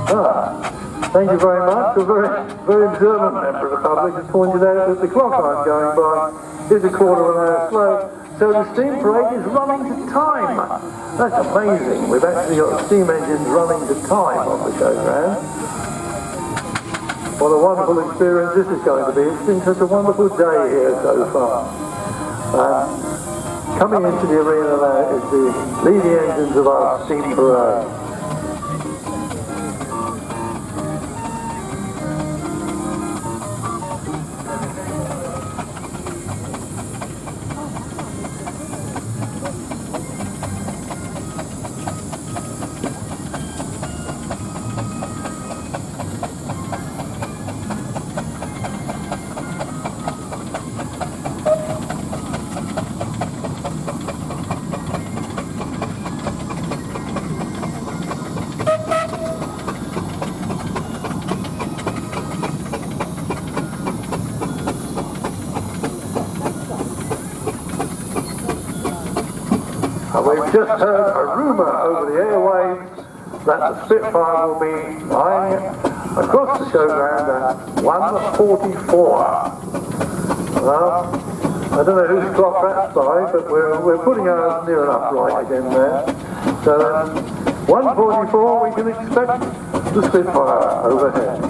Thank you very much. A very, very observant member of the public has pointed out that the clock I'm going by is a quarter of an hour slow, so the steam parade is running to time. That's amazing. We've actually got steam engines running to time on the showground. What a wonderful experience this is going to be. It's been such a wonderful day here so far. Coming into the arena now is the leading engines of our steam parade. We've just heard a rumour over the airwaves that the Spitfire will be flying across the showground at 1:44. Well, I don't know whose clock that's by, but we're putting ours near enough right again there. So at 1:44 we can expect the Spitfire overhead.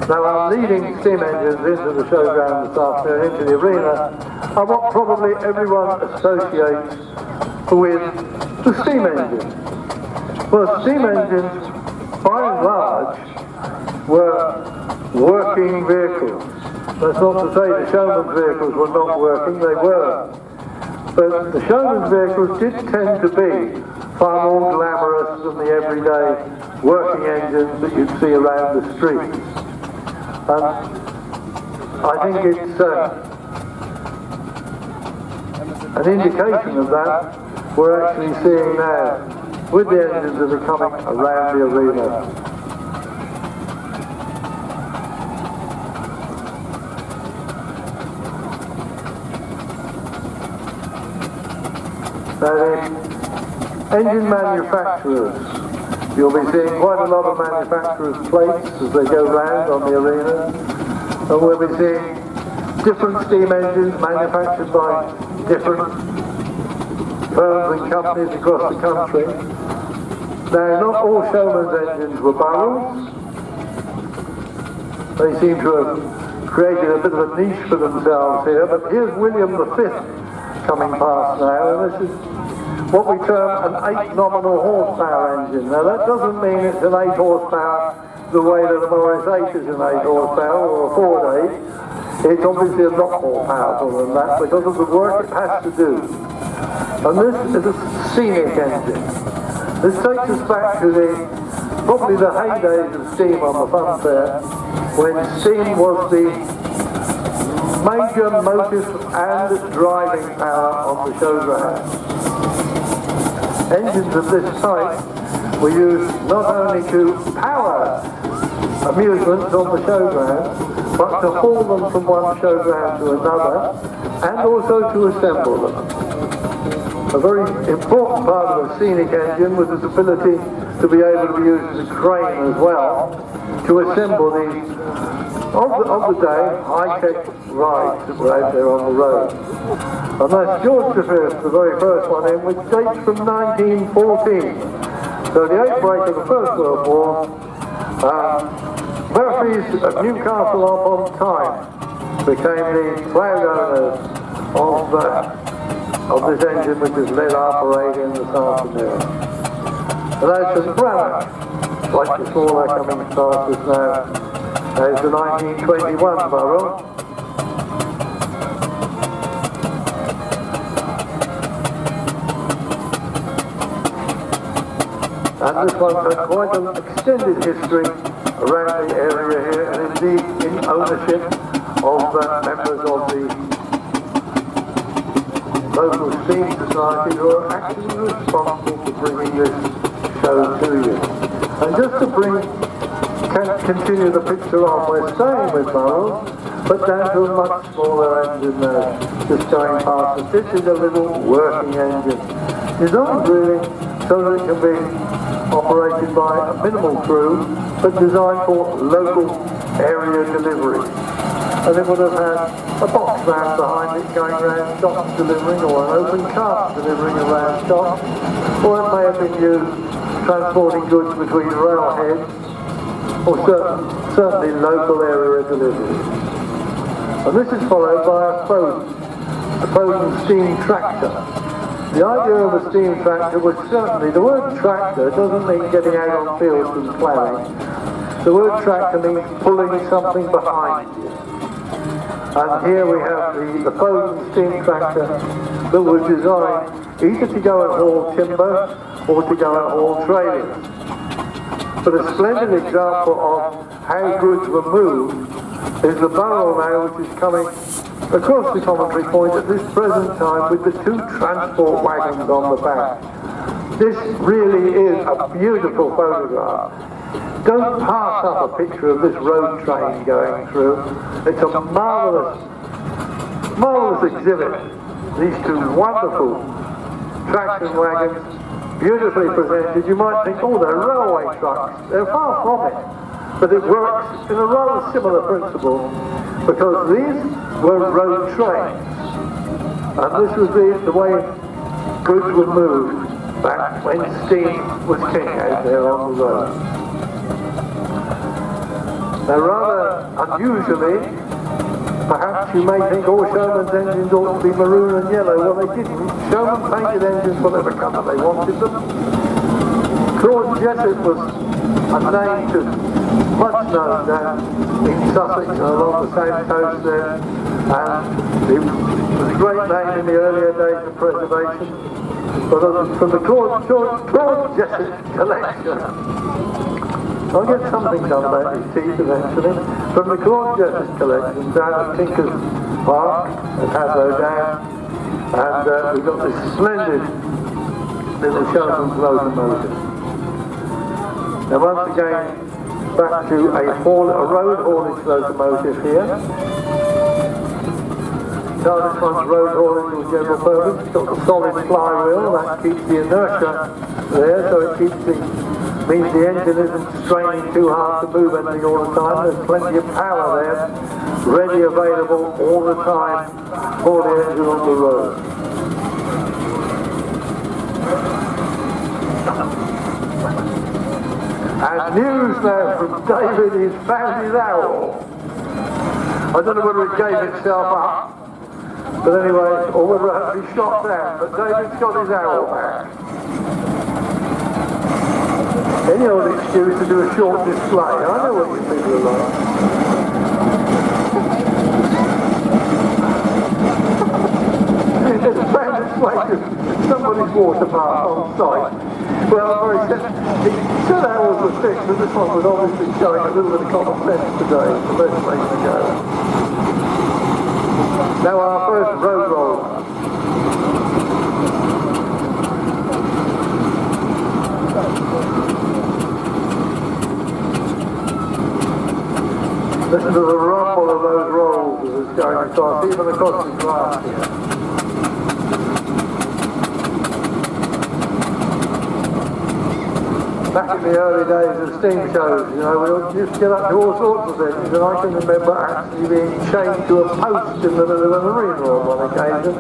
Now our leading steam engines into the showground this afternoon, into the arena, are what probably everyone associates with the steam engine. Well, steam engines, by and large, were working vehicles. That's not to say the showman's vehicles were not working, they were. But the showman's vehicles did tend to be far more glamorous than the everyday working engines that you'd see around the streets. And I think it's an indication of that we're actually seeing now with the engines that are coming around the arena. Now the engine manufacturers, you'll be seeing quite a lot of manufacturers' plates as they go round on the arena, and we'll be seeing different steam engines manufactured by different firms and companies across the country. Now, not all showman's engines were barrels. They seem to have created a bit of a niche for themselves here, but here's William V coming past now, and this is what we term an 8 nominal horsepower engine. Now that doesn't mean it's an 8 horsepower the way that a Morris 8 is an 8 horsepower or a Ford 8. It's obviously a lot more powerful than that because of the work it has to do. And this is a scenic engine. This takes us back to probably the heydays of steam on the fun fair, when steam was the major motive and driving power on the showground. Engines of this type were used not only to power amusements on the showground, but to haul them from one showground to another, and also to assemble them. A very important part of a scenic engine was its ability to be able to be used as a crane as well, to assemble these, of the day, high-tech rides that were out there on the road. And that's George V, the very first one in, which dates from 1914. So the outbreak of the First World War, Murphy's of Newcastle upon Tyne became the proud owners of this engine which has led our parade in this afternoon. And that's St. Branagh, slightly smaller, coming past us now. There's the 1921 barrel. And this one's had quite an extended history around the area here, and indeed in ownership of members of the local steam society who are actually responsible for bringing this show to you. And just to continue the picture on, we're staying with Burrell, but down to a much smaller engine there, just going past us. This is a little working engine, designed really so that it can be operated by a minimal crew, but designed for local area delivery. And it would have had a box van behind it going around shops delivering, or an open cart delivering around shops, or it may have been used transporting goods between railheads, or certainly local area delivery. And this is followed by a Foden steam tractor. The idea of a steam tractor was certainly, the word tractor doesn't mean getting out on fields and ploughing. The word tractor means pulling something behind you. And here we have the Foden steam tractor that was designed either to go and haul timber or to go and haul trailers. But a splendid example of how goods were moved is the barrel now, which is coming across the commentary point at this present time with the two transport wagons on the back. This really is a beautiful photograph. Don't pass up a picture of this road train going through. It's a marvellous exhibit. These two wonderful traction wagons, beautifully presented. You might think, oh, they're railway trucks. They're far from it. But it works in a rather similar principle, because these were road trains. And this was the way goods were moved back when steam was king out there on the road. Now, rather unusually, perhaps you may think, oh, Sherman's engines ought to be maroon and yellow. Well, they didn't. Sherman painted engines whatever colour they wanted them. Claude Jessup was a name to much known down in Sussex and along the south coast there. And it was a great name in the earlier days of preservation. But from the Claude Jessup collection, I'll get something done about his teeth eventually. From the Claude Jessup collection down at Tinker's Park at Hadlow Down, and we've got this splendid little Sherman's locomotive. Now once again, back to a road haulage locomotive here. So this one's road haulage or general purpose. It's got the solid flywheel, that keeps the inertia there, so it means the engine isn't straining too hard to move anything all the time. There's plenty of power there, ready available all the time for the engine on the road. And news now from David, he's found his owl. I don't know whether it gave itself up, but anyway, or whether it had to be shot down, but David's got his owl back. Any old excuse to do a short display. I know what you people are like. It's found its way to somebody's water bath on site. Well, it said ours were fixed, but this one was obviously showing a little bit of common sense today. It's the best way to go. Now our first road roller. Listen to the rumble of those rolls as it's going across, even across the glass here. Back in the early days of steam shows, you know, we used to get up to all sorts of things, and I can remember actually being chained to a post in the middle of an arena on one occasion,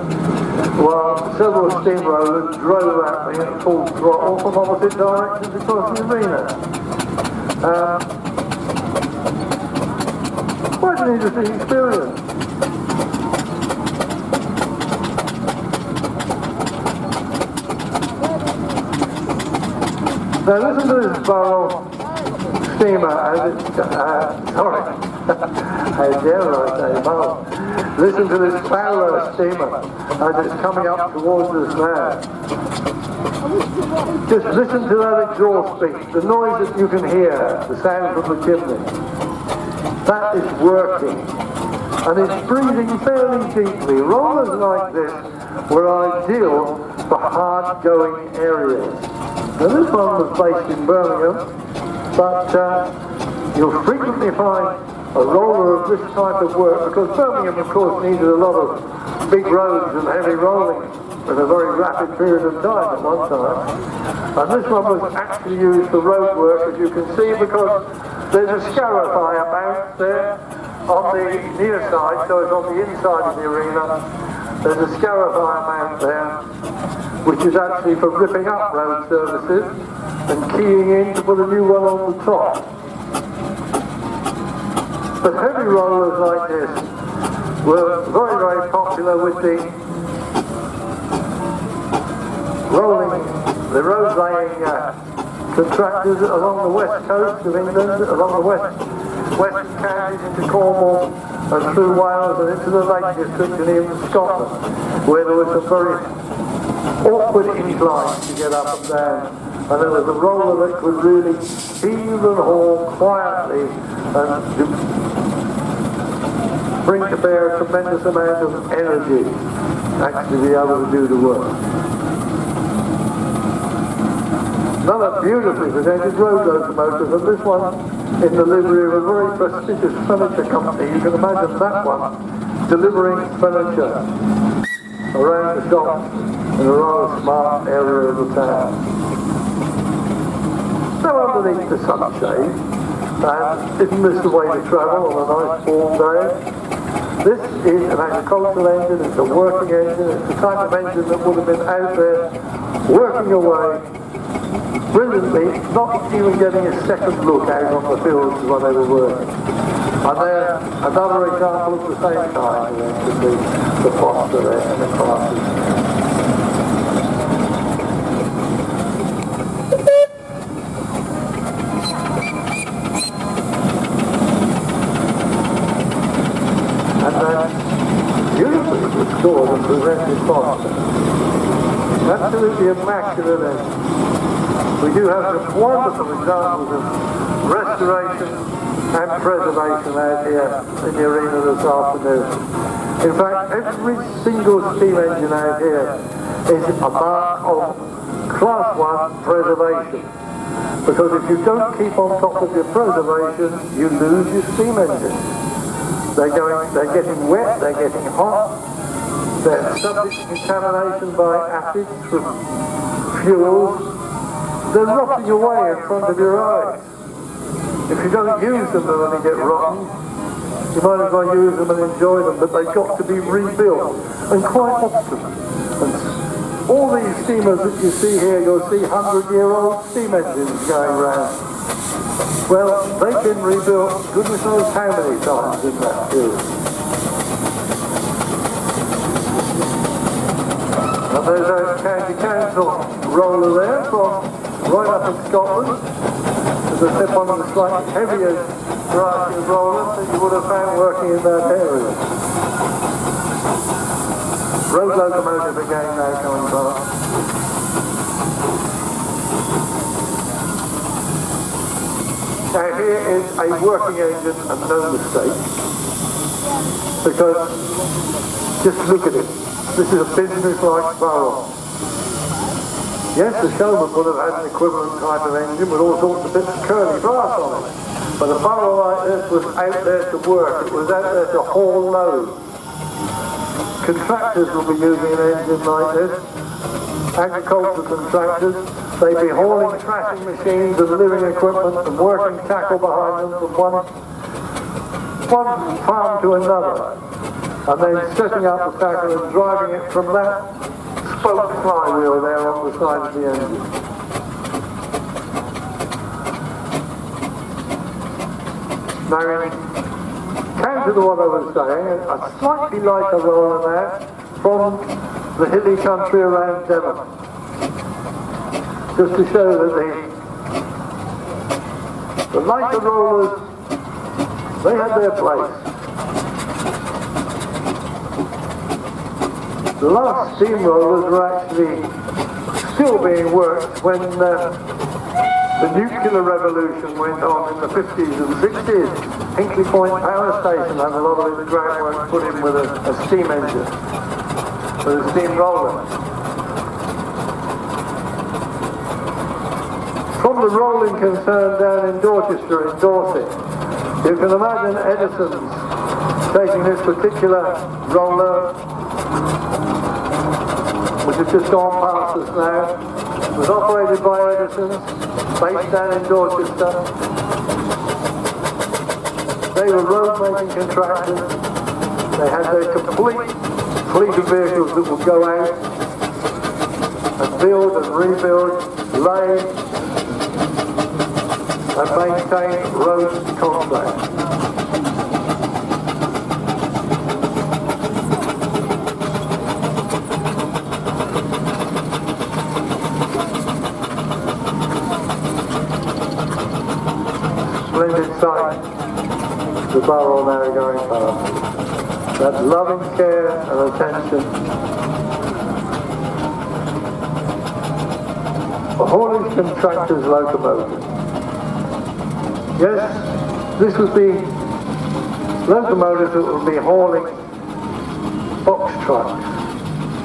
while several steamrollers drove at me at full throttle from opposite directions across the arena. Quite an interesting experience. Now listen to this Burrell steamer as it's, sorry, how dare I say Burrell. Listen to this Fowler steamer as it's coming up towards us now. Just listen to that exhaust beat, the noise that you can hear, the sound from the chimney. That is working, and it's breathing fairly deeply. Rollers like this were ideal for hard-going areas. Now this one was based in Birmingham, but you'll frequently find a roller of this type of work, because Birmingham of course needed a lot of big roads and heavy rolling in a very rapid period of time at one time. And this one was actually used for road work, as you can see, because there's a scarifier mount there on the near side, so it's on the inside of the arena. There's a scarifier mount there, which is actually for ripping up road surfaces and keying in to put a new one on the top. But heavy rollers like this were very, very popular with the road laying contractors along the west coast of England, along the western counties into Cornwall and through Wales and into the Lake District and even Scotland, where there was some very awkward inclines to get up and down, and there was a roller that could really heave and haul quietly and bring to bear a tremendous amount of energy actually be able to do the work. Another beautifully presented road locomotive, and this one in the livery of a very prestigious furniture company. You can imagine that one delivering furniture around the shops in a rather smart area of the town. So underneath the sunshade, and isn't this the way to travel on a nice warm day? This is an agricultural engine, it's a working engine, it's the type of engine that would have been out there working away brilliantly, not even getting a second look out on the fields when they were working. And there's another example of the same kind, you can see the foster there and the classes. And then beautifully restored and presented foster. Absolutely immaculate engine. We do have some wonderful examples of restoration and preservation out here in the arena this afternoon. In fact, every single steam engine out here is a mark of Class 1 preservation. Because if you don't keep on top of your preservation, you lose your steam engine. They're getting wet, they're getting hot, they're subject to contamination by acids from fuels. They're rotting away in front of your eyes. If you don't use them when they get rotten, you might as well use them and enjoy them, but they've got to be rebuilt, and quite often. And all these steamers that you see here, you'll see 100-year-old steam engines going round. Well, they've been rebuilt goodness knows how many times in that period. And there's a county council roller there from right up in Scotland. There's a tip on the slightly heavier variety of rollers that you would have found working in that area. Road locomotive again now coming past. Now here is a working engine and no mistake, because just look at it. This is a business-like barrel. Yes, the showman would have had an equivalent type of engine with all sorts of bits of curly brass on it. But a barrel like this was out there to work. It was out there to haul load. Contractors will be using an engine like this. Agricultural contractors. They'd be hauling thrashing machines and living equipment and working tackle behind them from one farm to another. And then setting up the tackle and driving it from that spoke flywheel there on the side of the engine. Now, counter to what I was saying, a slightly lighter roller there from the hilly country around Devon. Just to show that the lighter rollers, they had their place. The last steam rollers were actually still being worked when the nuclear revolution went on in the 50s and 60s. Hinkley Point Power Station had a lot of the groundwork put in with a steam engine. with a steam roller. From the rolling concern down in Dorchester in Dorset, you can imagine Edison's taking this particular roller, which has just gone past us now. It was operated by Edison, based down in Dorchester. They were road-making contractors. They had their complete fleet of vehicles that would go out and build and rebuild, lay and maintain road contracts. Splendid sight, the barrel now going past. That loving care and attention. A haulage contractor's locomotive. Yes, this would be locomotives that would be hauling box trucks,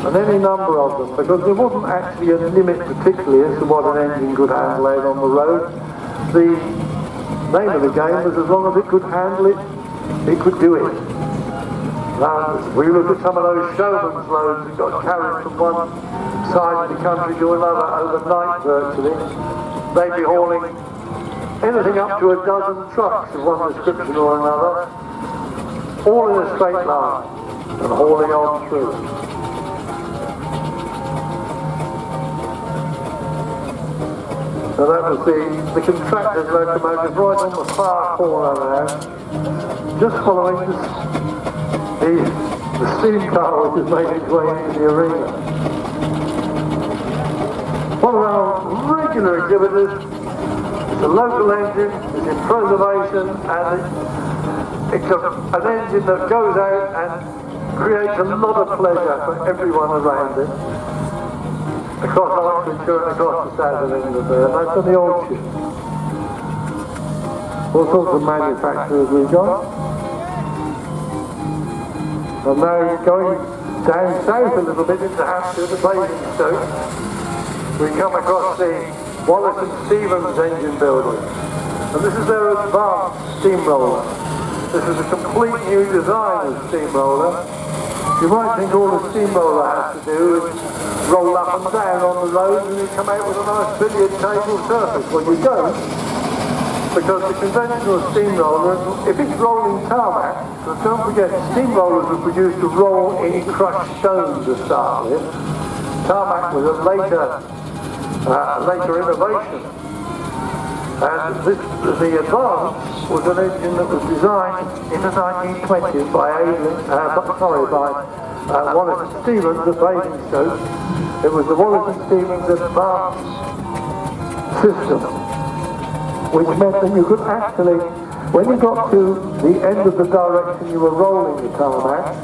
and any number of them, because there wasn't actually a limit particularly as to what an engine could handle out on the road. The name of the game was as long as it could handle it, it could do it. Now, we look at some of those showman's loads that got carried from one side of the country to another overnight virtually. They'd be hauling anything up to a dozen trucks of one description or another, all in a straight line and hauling on through. So that was the contractor's locomotive right on the far corner now, just following the steam car which has made its way into the arena. One of our regular exhibitors. It's a local engine, it's in preservation, and it's an engine that goes out and creates a lot of pleasure for everyone around it. Across Oxfordshire and across the south of England there, and that's on the old ship. All sorts of manufacturers we've got. And now going down south a little bit into Hampshire, the Basingstoke, we come across the Wallace and Stevens engine building, and this is their advanced steamroller. This is a complete new design of steamroller. You might think all the steamroller has to do is roll up and down on the road and you come out with a nice billiard table surface. Well, you don't, because the conventional steamroller, if it's rolling tarmac, so don't forget steamrollers were produced to roll in crushed stone to start with. Tarmac was a later innovation, and the Advance was an engine that was designed in the 1920s by Wallace and Stevens at Basingstoke. It was the Wallace and Stevens Advance system, which meant that you could actually, when you got to the end of the direction you were rolling the tarmac,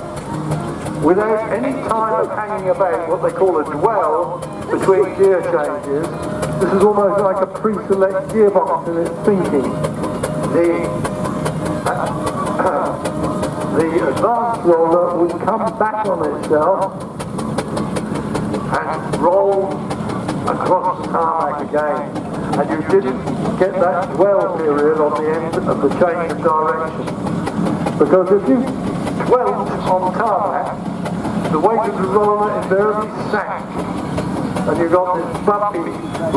without any time of hanging about, what they call a dwell between gear changes, this is almost like a pre-select gearbox in its thinking. The advanced roller would come back on itself and roll across the tarmac again, and you didn't get that dwell period on the end of the change of direction, because if you dwelt on tarmac, the weight of the roller invariably sank, and you got this bumpy,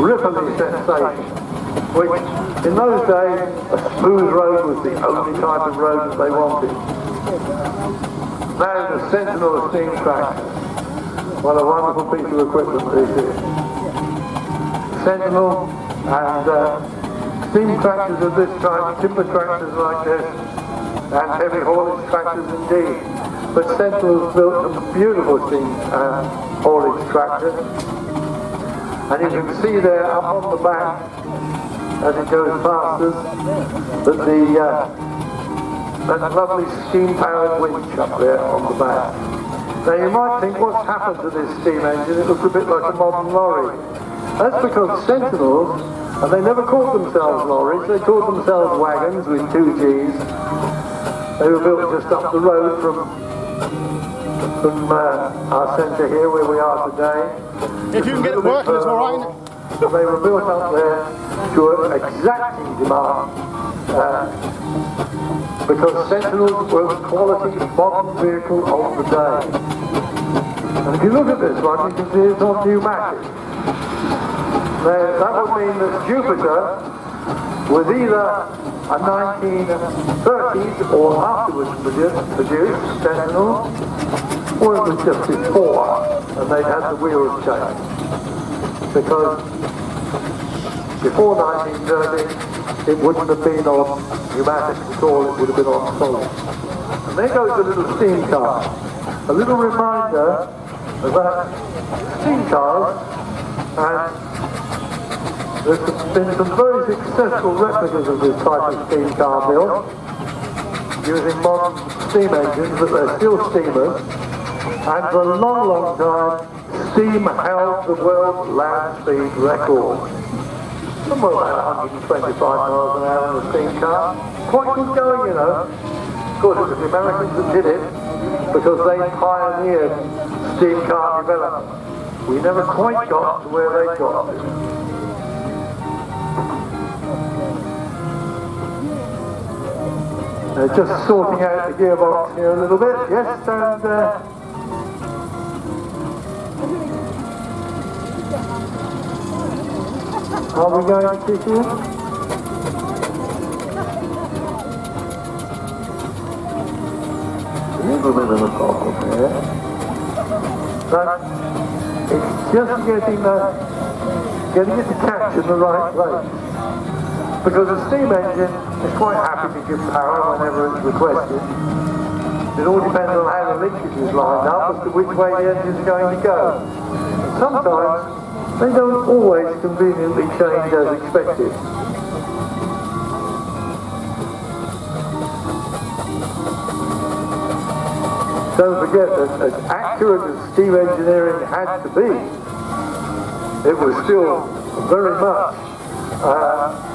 ripply sensation, which in those days a smooth road was the only type of road that they wanted. Now the Sentinel steam tractor, what a wonderful piece of equipment this is. Sentinel and steam tractors of this type, timber tractors like this, and heavy haulage tractors indeed. But Sentinel's built a beautiful steam haulage tractor, and you can see there up on the back, as it goes past us, that that lovely steam-powered winch up there on the back. Now you might think, what's happened to this steam engine? It looks a bit like a modern lorry. That's because Sentinels, and they never called themselves lorries, they called themselves wagons with 2 Gs. They were built just up the road from from our centre here where we are today. If you can get it working, it's all right. They were built up there to exacting demand because Sentinels were the quality modern vehicle of the day. And if you look at this one, you can see it's on pneumatic. Now, that would mean that Jupiter was either a 1930s or afterwards produced Sentinel, or it was just before, and they'd had the wheels changed. Because before 1930, it wouldn't have been on pneumatics at all, it would have been on solid. And there goes a little steam car. A little reminder that steam cars, and there's been some very successful replicas of this type of steam car built, using modern steam engines, but they're still steamers, and for a long, long time, steam held the world land speed record. Somewhere about 125 miles an hour in a steam car. Quite good going, you know. Of course, it was the Americans that did it, because they pioneered steam car development. We never quite got to where they got to. They're just sorting out the gearbox here a little bit, yes, and are we going to kick in? There's a bit of a problem here. But it's just getting it to catch in the right place. Because a steam engine is quite happy to give power whenever it's requested. It all depends on how the linkage is lined up as to which way the engine is going to go. And sometimes they don't always conveniently change as expected. Don't forget that as accurate as steam engineering had to be, it was still very much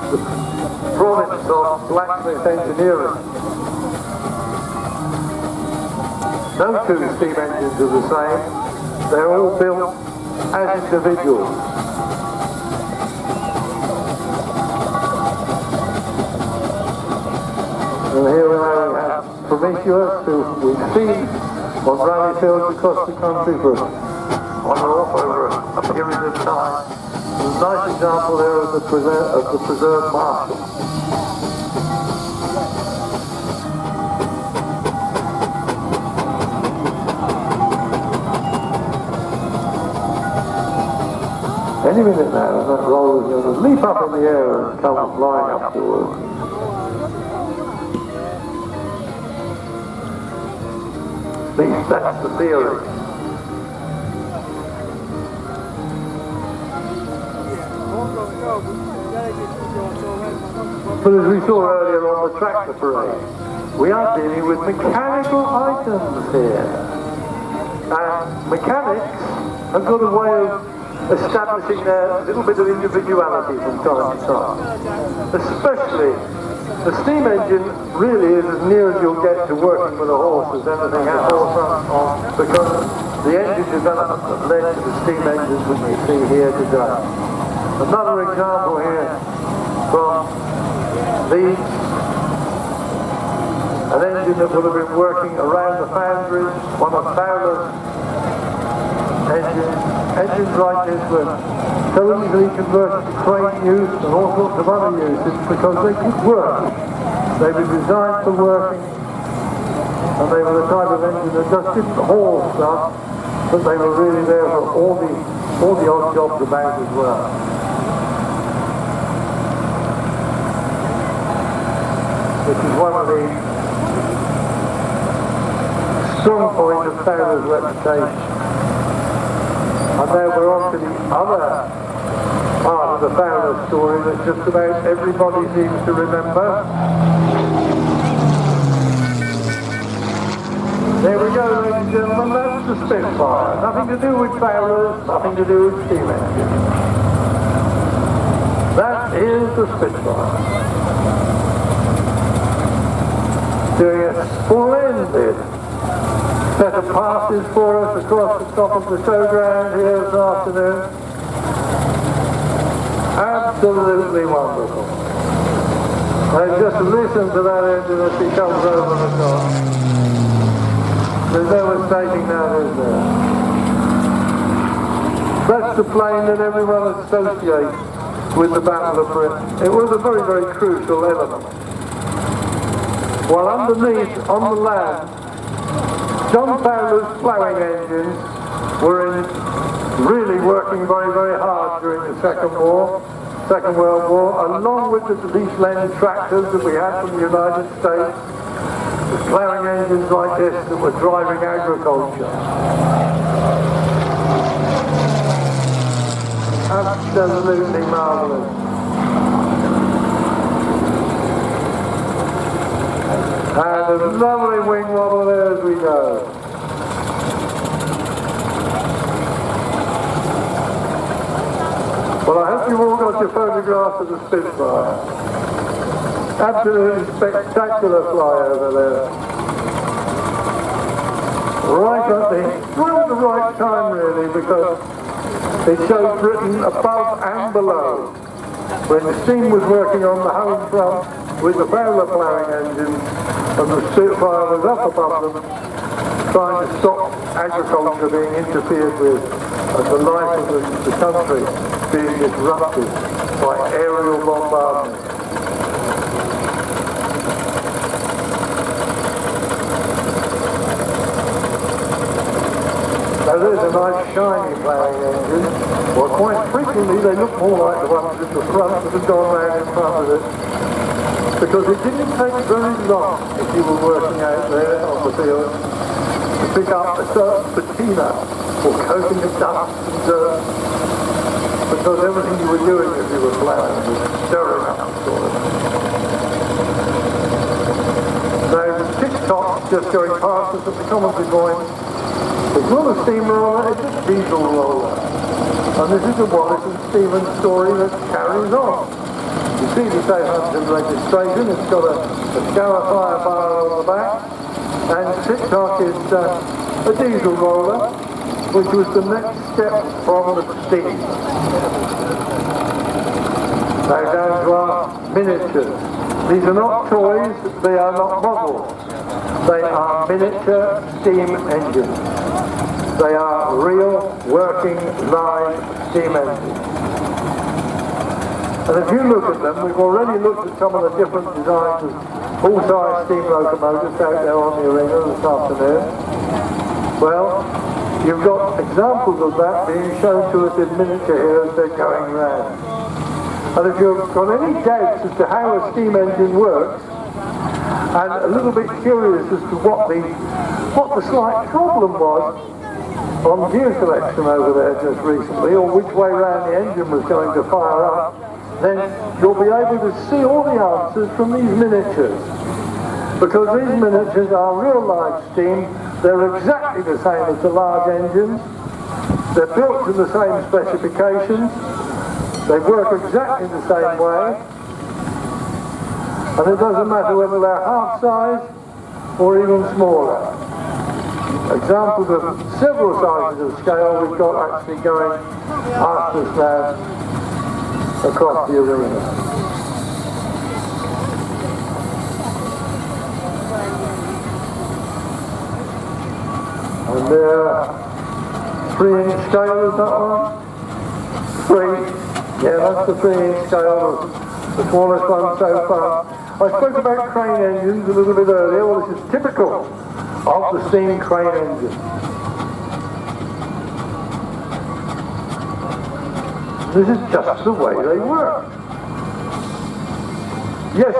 the province of blacksmith engineering. No two steam engines are the same. They're all built as individuals. And here we have Prometheus, who we've seen on rally fields across the country for on and off over a period of time. There's a nice example there of the preserved Marshall. Any minute now, and that roll is going to leap up in the air and come flying up towards us. At least that's the theory. But as we saw earlier on the tractor parade, we are dealing with mechanical items here. And mechanics have got a way of establishing their little bit of individuality from time to time. Especially, the steam engine really is as near as you'll get to working with a horse as anything else, because the engine development that led to the steam engines that we see here today. Another example here from an engine that would have been working around the foundries, one of Fowler's engines like this were so easily converted to crane use and all sorts of other uses because they could work. They were designed for working, and they were the type of engine that just didn't haul stuff, but they were really there for all the odd jobs about as well. Which is one of the strong points of Fowler's reputation. And now we're on to the other part of the Fowler story that just about everybody seems to remember. There we go, ladies and gentlemen, that's the Spitfire. Nothing to do with Fowlers, nothing to do with steam engines. That is the Spitfire. Doing a splendid set of passes for us across the top of the showground here this afternoon. Absolutely wonderful. And just listen to that engine as he comes over the top. There's no mistaking that, is there? That's the plane that everyone associates with the Battle of Britain. It was a very, very crucial element. While underneath, on the land, John Fowler's ploughing engines were really working very, very hard during the Second World War, along with the leaf-lend tractors that we had from the United States, the ploughing engines like this that were driving agriculture. Absolutely marvellous. And a lovely wing wobble there as we go. Well, I hope you've all got your photographs of the Spitfire. Absolutely spectacular flyover there. Right at the right time really, because it showed Britain above and below. When the steam was working on the home front with the Fowler ploughing engines, and the Spitfire was up above them, trying to stop agriculture being interfered with and the life of the country being disrupted by aerial bombardment. Now there's a nice shiny ploughing engine. Well, quite frequently they look more like the ones at the front that have gone round in front of it. Because it didn't take very long, if you were working out there on the field, to pick up a certain patina or coating of dust and dirt, because everything you were doing as you were ploughing was stirring up sort of. Now the tick-tock just going past us at the commentary point, it's not a steam roller, it's a diesel roller. And this is the Wallace and Stevens story that carries on. You see the Southampton registration, it's got a Scour fire bar on the back, and tick-tock is a diesel roller, which was the next step from the steam. Now down to our miniatures. These are not toys, they are not models. They are miniature steam engines. They are real, working, live steam engines. And if you look at them, we've already looked at some of the different designs of full-size steam locomotives out there on the arena this afternoon. Well, you've got examples of that being shown to us in miniature here as they're going round. And if you've got any doubts as to how a steam engine works, and a little bit curious as to what the slight problem was on gear selection over there just recently, or which way round the engine was going to fire up, then you'll be able to see all the answers from these miniatures. Because these miniatures are real live steam, they're exactly the same as the large engines, they're built to the same specifications, they work exactly the same way, and it doesn't matter whether they're half size or even smaller. Examples of several sizes of scale we've got actually going past us now across the arena. And they're 3-inch scale, is that one? 3. Yeah, that's the 3-inch scale, the smallest one so far. I spoke about crane engines a little bit earlier. Well, this is typical of the steam crane engine. This is just the way they work. Yes,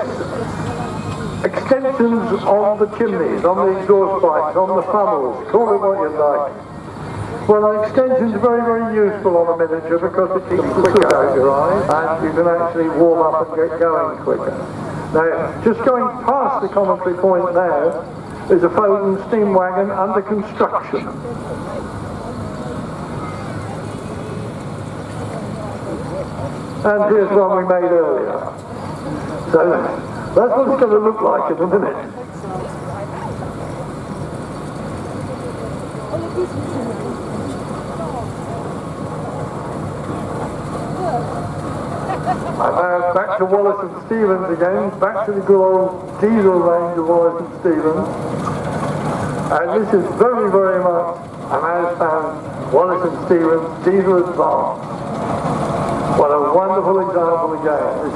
extensions on the chimneys, on the exhaust pipes, on the funnels, call it what you like. Well, an extension is very, very useful on a miniature because it keeps the soot out your eyes and you can actually warm up and get going quicker. Now, just going past the commentary point now is a Foden steam wagon under construction. And here's one we made earlier. So that's what it's going to look like in a minute. And now back to Wallace and Stevens again, back to the good old diesel range of Wallace and Stevens. And this is very, very much an as-found Wallace and Stevens diesel advance. What a wonderful example again.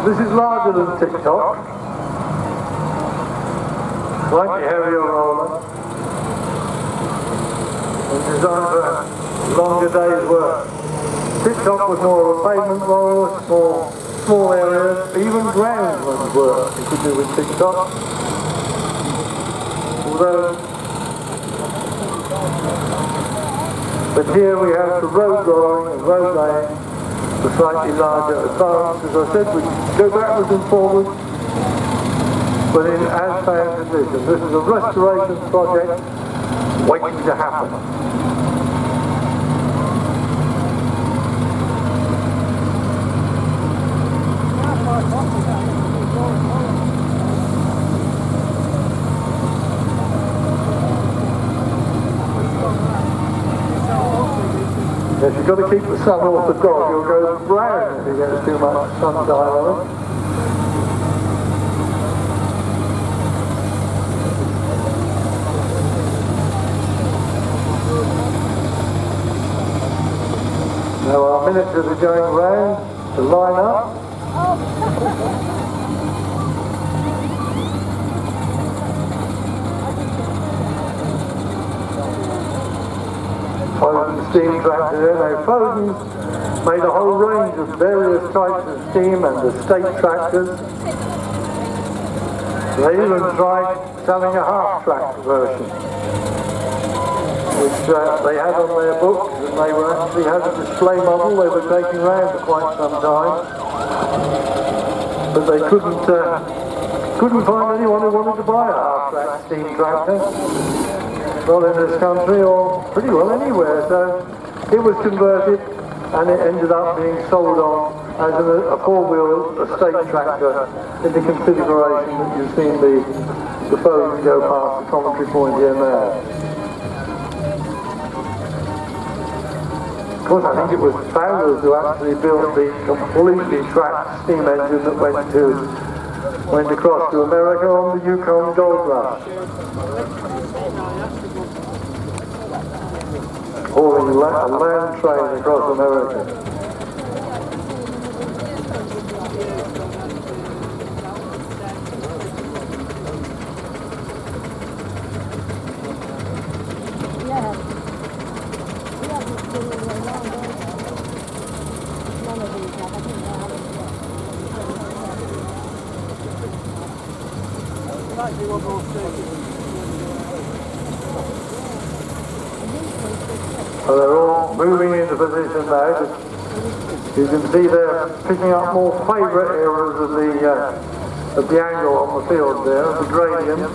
This is larger than TikTok. Slightly heavier roller. And designed for a longer day's work. TikTok was more of a pavement roller, small areas, even groundsman's work you could do with TikTok. But here we have the road rolling and road laying, the slightly larger advance. As I said, we go backwards and forwards, but in as-found condition. This is a restoration project waiting to happen. Yes, you've got to keep the sun off the dog, you'll go brown if you get too much sunshine on it. Now our miniatures are going round to line up. Foden steam tractor there. Now Foden's made a whole range of various types of steam and estate tractors. They even tried selling a half-track version, which they had on their books, and they were actually had a display model they were taking around for quite some time. But they couldn't find anyone who wanted to buy a half-track steam tractor. Not in this country, or pretty well anywhere, so it was converted and it ended up being sold on as a four-wheel estate tractor in the configuration that you've seen the phone go past the commentary point here now. Of course, I think it was Fowler's who actually built the completely tracked steam engine that went across to America on the Yukon Gold Rush. Hauling a land train across America. So they're all moving into position now. You can see they're picking up more favourite areas of the angle on the field there, the gradient.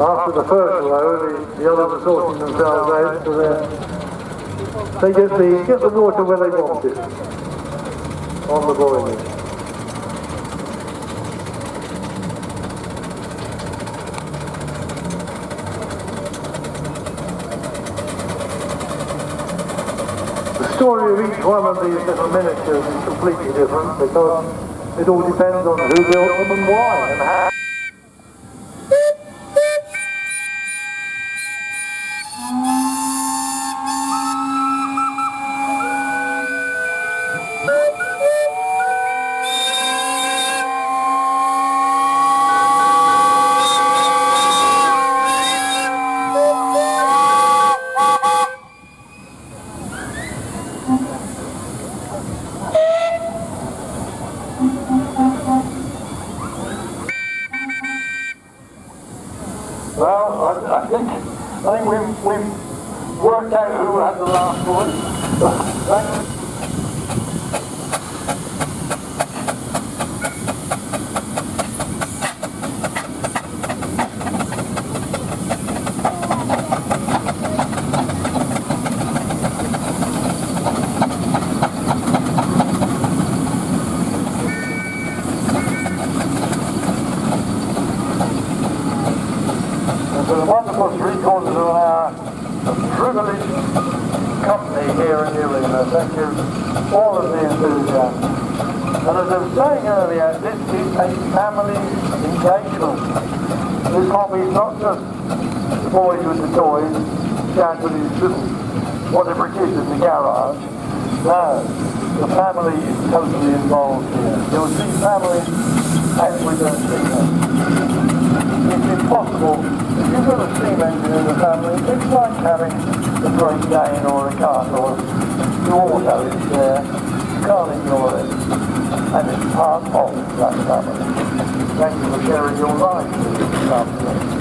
After the first low, the others are sorting themselves out, so they get the water where they want it on the boiling. The story of each one of these little miniatures is completely different because it all depends on who built them and why and how. Well, I think we've worked out who had the last one. Wonderful three-quarters of an hour of privileged company here in New England. And as I was saying earlier, this is a family engagement. This hobby is not just the boys with the toys, Dad with his little, whatever it is in the garage. No, the family is totally involved here. You'll see families as we don't see them. It's impossible. If you've got a steam engine in the family, it's like having a Great Dane or a car, or the auto is there. You can't ignore it. And it's part of that family. Thank you for sharing your life this afternoon.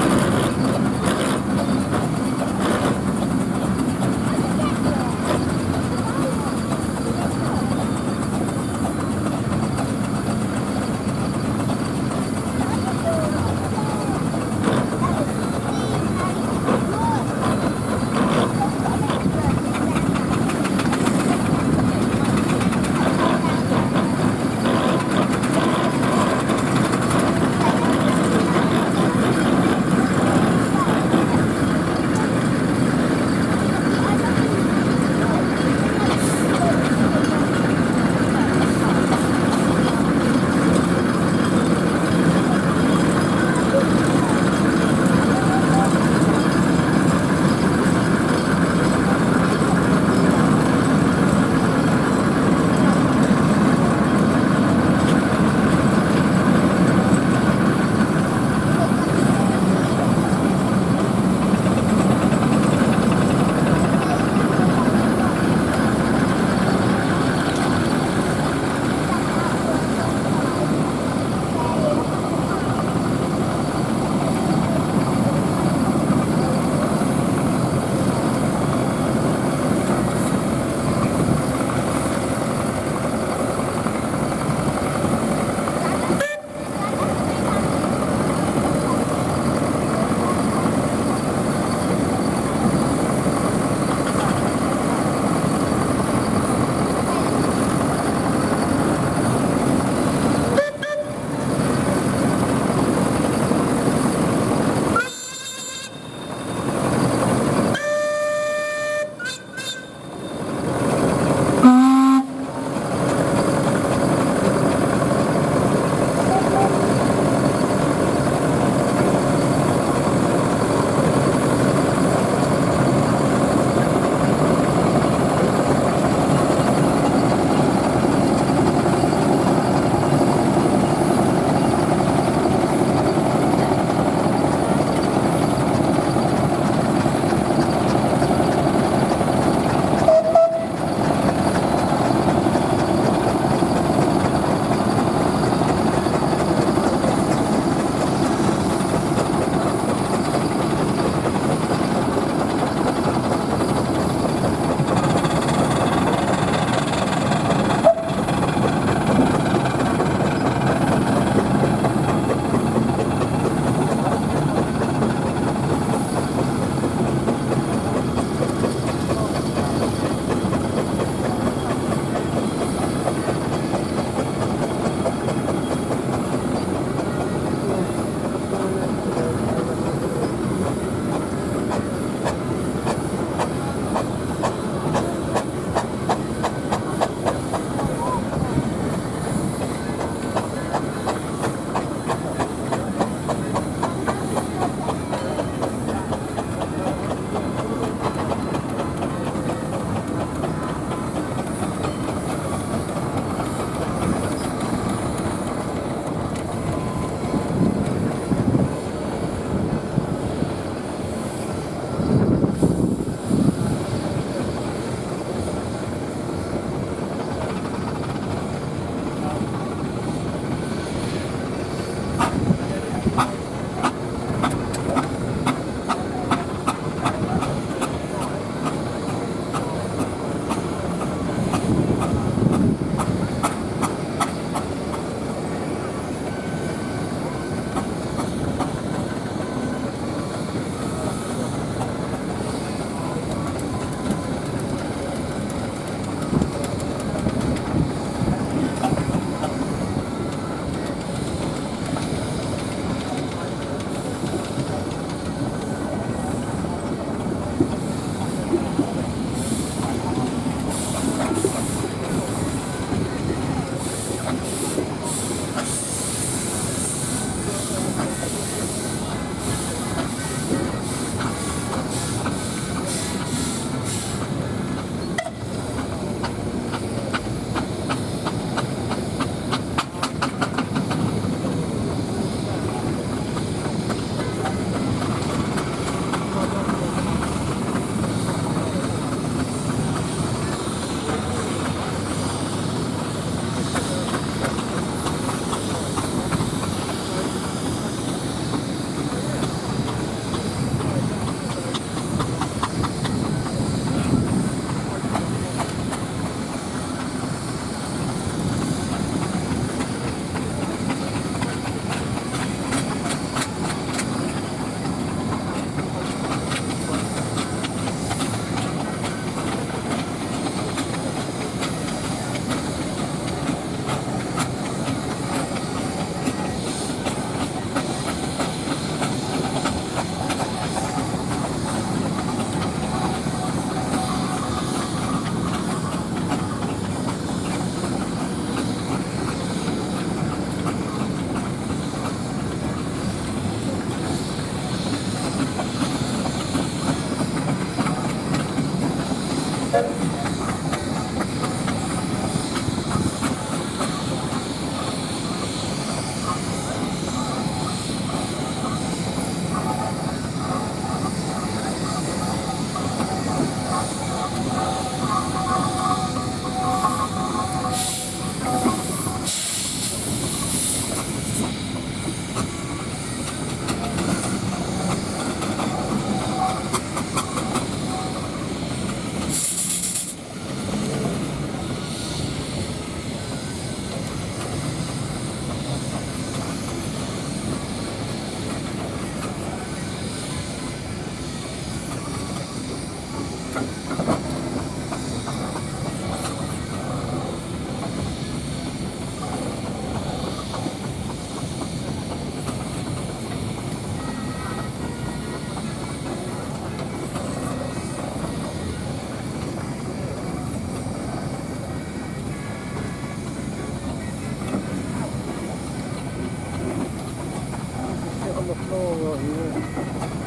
yeah.